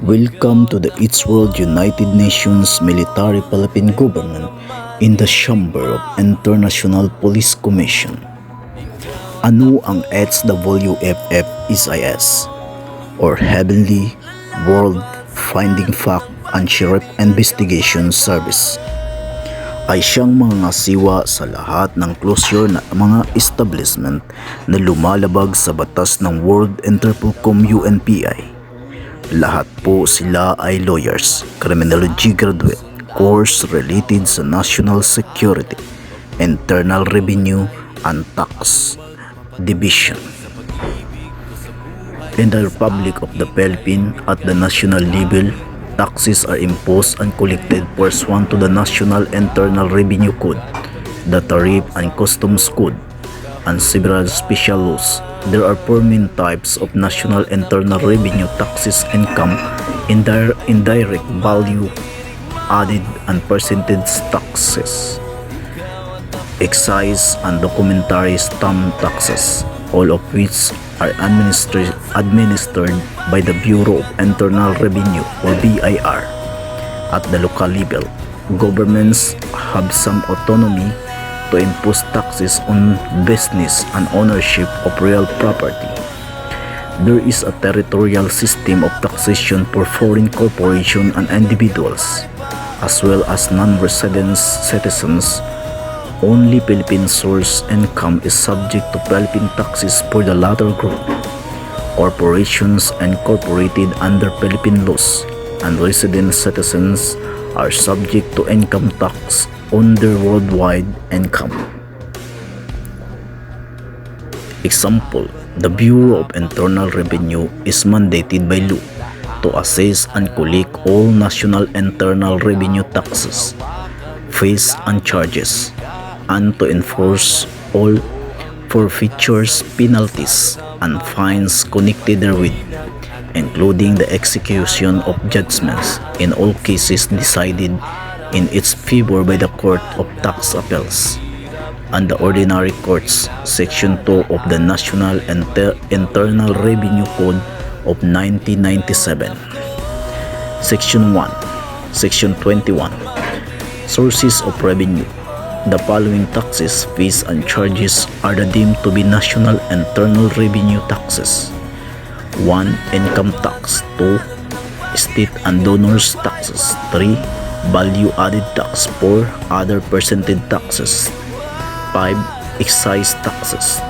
Welcome to the H-WORLD United Nations Military Philippine Government in the Chamber of International Police Commission. Ano ang H-WFF-IS or Heavenly World Finding Fact and Sheriff Investigation Service? Ay siyang mangangasiwa sa lahat ng closure na mga establishment na lumalabag sa batas ng World Interpolcom UN-PI. Lahat po sila ay lawyers, Criminology Graduate, course related sa National Security, Internal Revenue, and Tax Division. In the Republic of the Philippines, at the national level, taxes are imposed and collected pursuant to the National Internal Revenue Code, the Tariff and Customs Code, and several special laws. There are four main types of national internal revenue taxes: income, indirect value added, and percentage taxes, excise, and documentary stamp taxes, all of which are administered by the Bureau of Internal Revenue or BIR. At the local level, governments have some autonomy to impose taxes on business and ownership of real property. There is a territorial system of taxation for foreign corporations and individuals, as well as non-resident citizens. Only Philippine source income is subject to Philippine taxes for the latter group. Corporations incorporated under Philippine laws and resident citizens are subject to income tax on their worldwide income. Example, the Bureau of Internal Revenue is mandated by law to assess and collect all national internal revenue taxes, fees, and charges, and to enforce all forfeitures, penalties, and fines connected therewith, including the execution of judgments in all cases decided in its favor by the Court of Tax Appeals and the Ordinary Courts. Section 2 of the National Internal Revenue Code of 1997. Section 1. Section 21. Sources of revenue. The following taxes, fees, and charges are deemed to be national internal revenue taxes: 1. Income tax. 2. State and donors taxes. 3. Value added tax. 4. Other percentage taxes. 5. Excise taxes.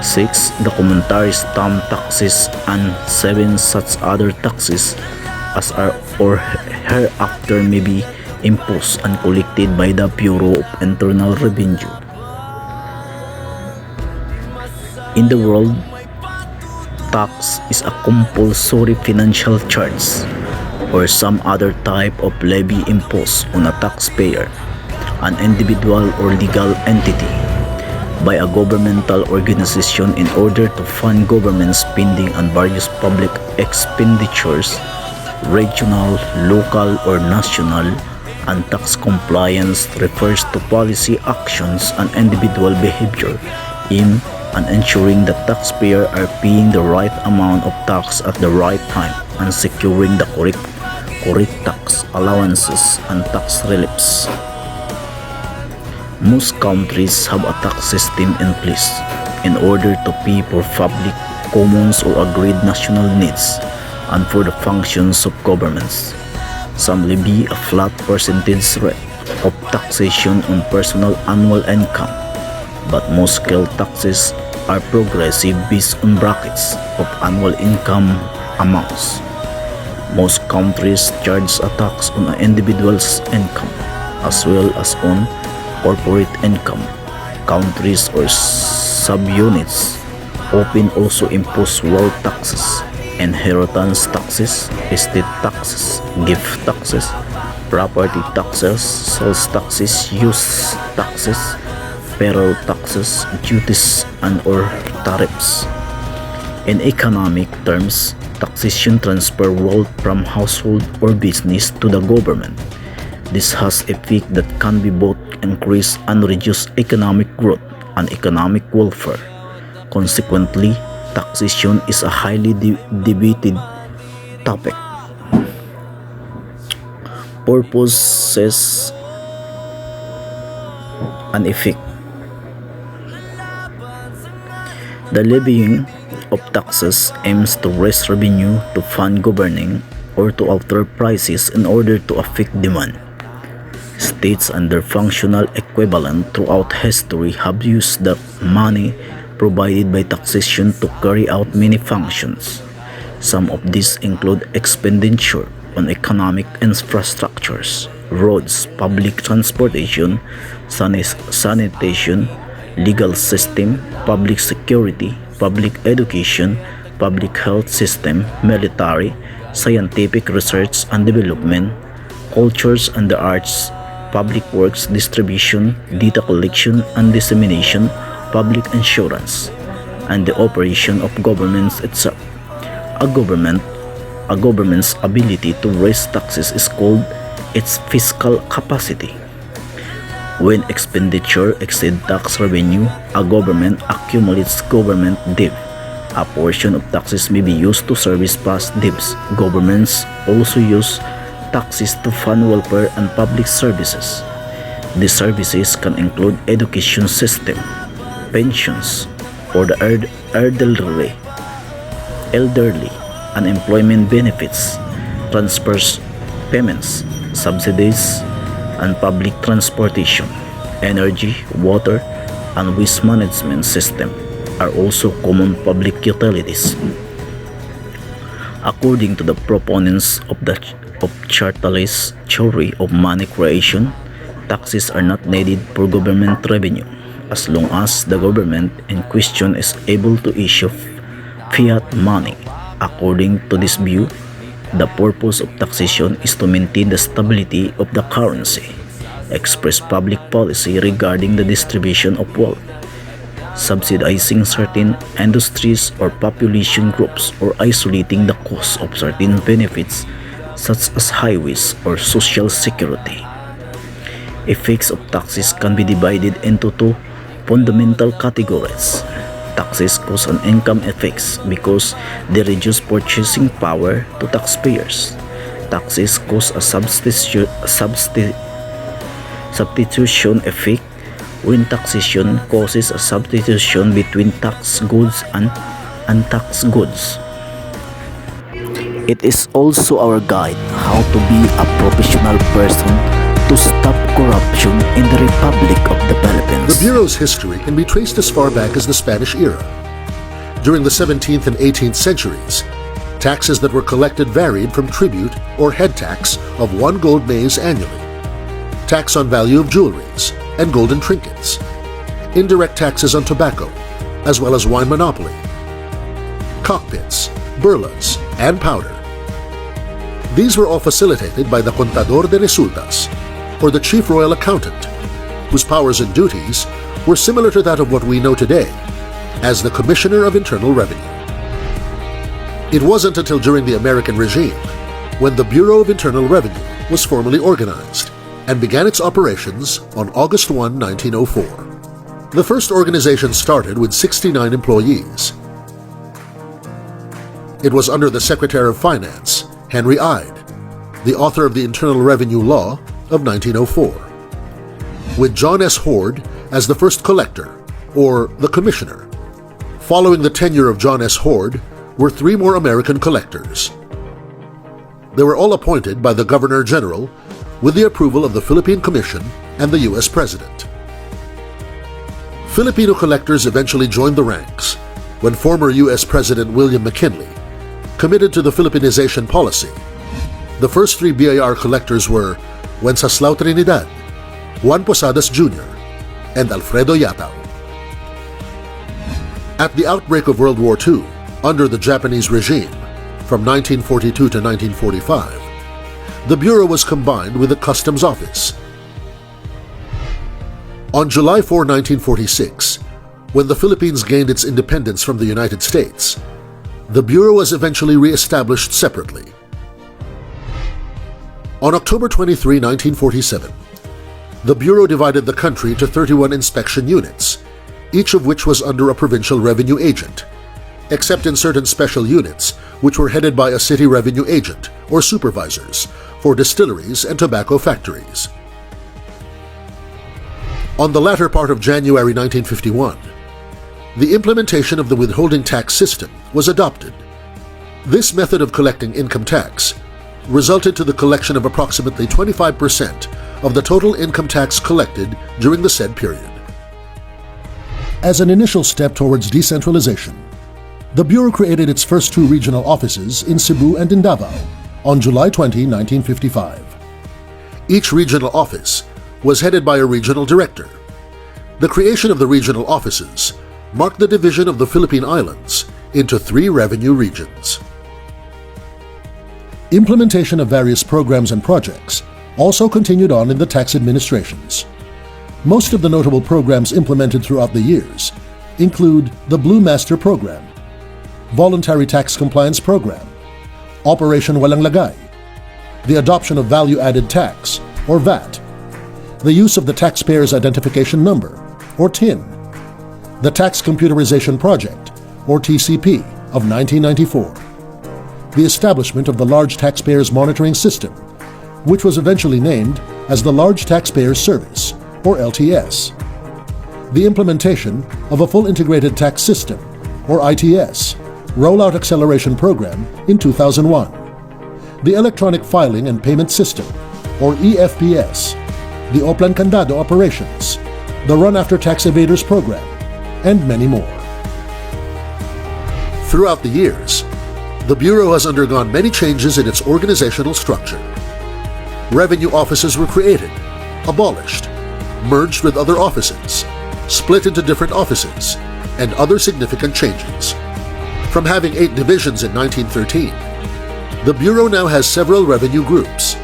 6. Documentary stamp taxes. And 7. Such other taxes as are or hereafter may be imposed and collected by the Bureau of Internal Revenue. In the world, tax is a compulsory financial charge or some other type of levy imposed on a taxpayer, an individual or legal entity, by a governmental organization in order to fund government spending on various public expenditures, regional, local, or national. And tax compliance refers to policy actions and individual behavior in and ensuring that taxpayers are paying the right amount of tax at the right time and securing the correct tax allowances and tax reliefs. Most countries have a tax system in place in order to pay for public, commons, or agreed national needs and for the functions of governments. Some levy a flat percentage rate of taxation on personal annual income, but most scale taxes are progressive based on brackets of annual income amounts. Most countries charge a tax on an individual's income as well as on corporate income. Countries or subunits often also impose wealth taxes, inheritance taxes, estate taxes, gift taxes, property taxes, sales taxes, use taxes, payroll taxes, duties, and or tariffs. In economic terms, taxation transfer wealth from household or business to the government. This has a effect that can be both increase and reduce economic growth and economic welfare. Consequently, taxation is a highly debated Topic: Purposes and effect. The levying of taxes aims to raise revenue to fund governing or to alter prices in order to affect demand. States and their functional equivalent throughout history have used the money provided by taxation to carry out many functions. Some of these include expenditure on economic infrastructures, roads, public transportation, sanitation, legal system, public security, public education, public health system, military, scientific research and development, cultures and the arts, public works, distribution, data collection and dissemination, public insurance, and the operation of governments itself. A government's ability to raise taxes is called its fiscal capacity. When expenditure exceeds tax revenue, a government accumulates government debt. A portion of taxes may be used to service past debts. Governments also use taxes to fund welfare and public services. These services can include education system, pensions for the elderly, unemployment benefits, transfers, payments, subsidies, and public transportation. Energy, water, and waste management system are also common public utilities. According to the proponents of Chartalist theory of money creation, taxes are not needed for government revenue as long as the government in question is able to issue fiat money. According to this view, the purpose of taxation is to maintain the stability of the currency, express public policy regarding the distribution of wealth, subsidizing certain industries or population groups, or isolating the cost of certain benefits such as highways or social security. Effects of taxes can be divided into two fundamental categories. Taxes cause an income effects because they reduce purchasing power to taxpayers. Taxes cause a substitution effect when taxation causes a substitution between tax goods and untaxed goods. It is also our guide how to be a professional person to stop corruption in the Republic of the Philippines. The Bureau's history can be traced as far back as the Spanish era. During the 17th and 18th centuries, taxes that were collected varied from tribute or head tax of 1 gold maze annually, tax on value of jewelries and golden trinkets, indirect taxes on tobacco, as well as wine monopoly, cockpits, burlas, and powder. These were all facilitated by the Contador de Resultas, or the Chief Royal Accountant, whose powers and duties were similar to that of what we know today as the Commissioner of Internal Revenue. It wasn't until during the American regime when the Bureau of Internal Revenue was formally organized and began its operations on August 1, 1904. The first organization started with 69 employees. It was under the Secretary of Finance, Henry Ide, the author of the Internal Revenue Law of 1904, with John S. Hord as the first collector, or the commissioner. Following the tenure of John S. Hord were 3 more American collectors. They were all appointed by the Governor-General with the approval of the Philippine Commission and the U.S. President. Filipino collectors eventually joined the ranks when former U.S. President William McKinley committed to the Philippinization policy. The first 3 BIR collectors were Wenceslao Trinidad, Juan Posadas Jr., and Alfredo Yatao. At the outbreak of World War II, under the Japanese regime, from 1942 to 1945, the Bureau was combined with the Customs Office. On July 4, 1946, when the Philippines gained its independence from the United States, the Bureau was eventually re-established separately. On October 23, 1947, the Bureau divided the country into 31 inspection units, each of which was under a provincial revenue agent, except in certain special units which were headed by a city revenue agent or supervisors for distilleries and tobacco factories. On the latter part of January 1951, the implementation of the withholding tax system was adopted. This method of collecting income tax resulted to the collection of approximately 25% of the total income tax collected during the said period. As an initial step towards decentralization, the Bureau created its first two regional offices in Cebu and in Davao on July 20, 1955. Each regional office was headed by a regional director. The creation of the regional offices marked the division of the Philippine Islands into 3 revenue regions. Implementation of various programs and projects also continued on in the tax administrations. Most of the notable programs implemented throughout the years include the Blue Master Program, Voluntary Tax Compliance Program, Operation Walang Lagay, the adoption of Value-Added Tax, or VAT, the use of the Taxpayer's Identification Number, or TIN, the Tax Computerization Project, or TCP, of 1994, the establishment of the Large Taxpayers Monitoring System, which was eventually named as the Large Taxpayers Service, or LTS, the implementation of a full integrated tax system, or ITS, Rollout Acceleration Program in 2001, the Electronic Filing and Payment System, or EFPS, the Oplan Candado Operations, the Run After Tax Evaders Program, and many more. Throughout the years, the Bureau has undergone many changes in its organizational structure. Revenue offices were created, abolished, merged with other offices, split into different offices, and other significant changes. From having 8 divisions in 1913, the Bureau now has several revenue groups: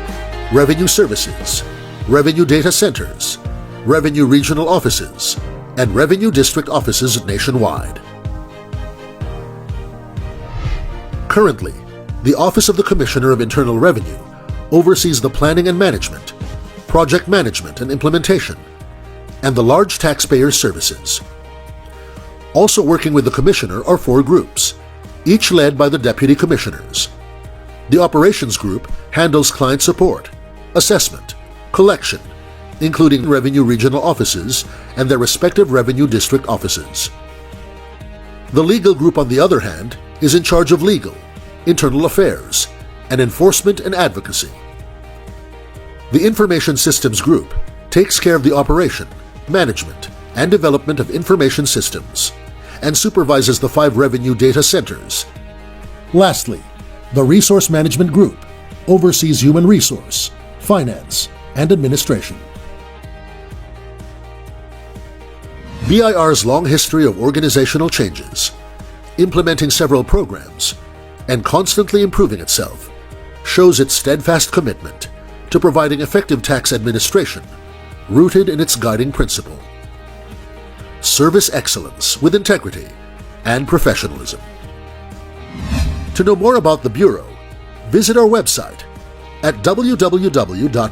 revenue services, revenue data centers, revenue regional offices, and revenue district offices nationwide. Currently, the Office of the Commissioner of Internal Revenue oversees the planning and management, project management and implementation, and the large taxpayer services. Also working with the Commissioner are 4 groups, each led by the Deputy Commissioners. The Operations Group handles client support, assessment, collection, including revenue regional offices and their respective revenue district offices. The Legal Group, on the other hand, is in charge of legal, internal affairs, and enforcement and advocacy. The Information Systems Group takes care of the operation, management, and development of information systems, and supervises the 5 revenue data centers. Lastly, the Resource Management Group oversees human resource, finance, and administration. BIR's long history of organizational changes, implementing several programs, and constantly improving itself shows its steadfast commitment to providing effective tax administration rooted in its guiding principle: service excellence with integrity and professionalism. To know more about the Bureau, visit our website at www.bir.gov.ph.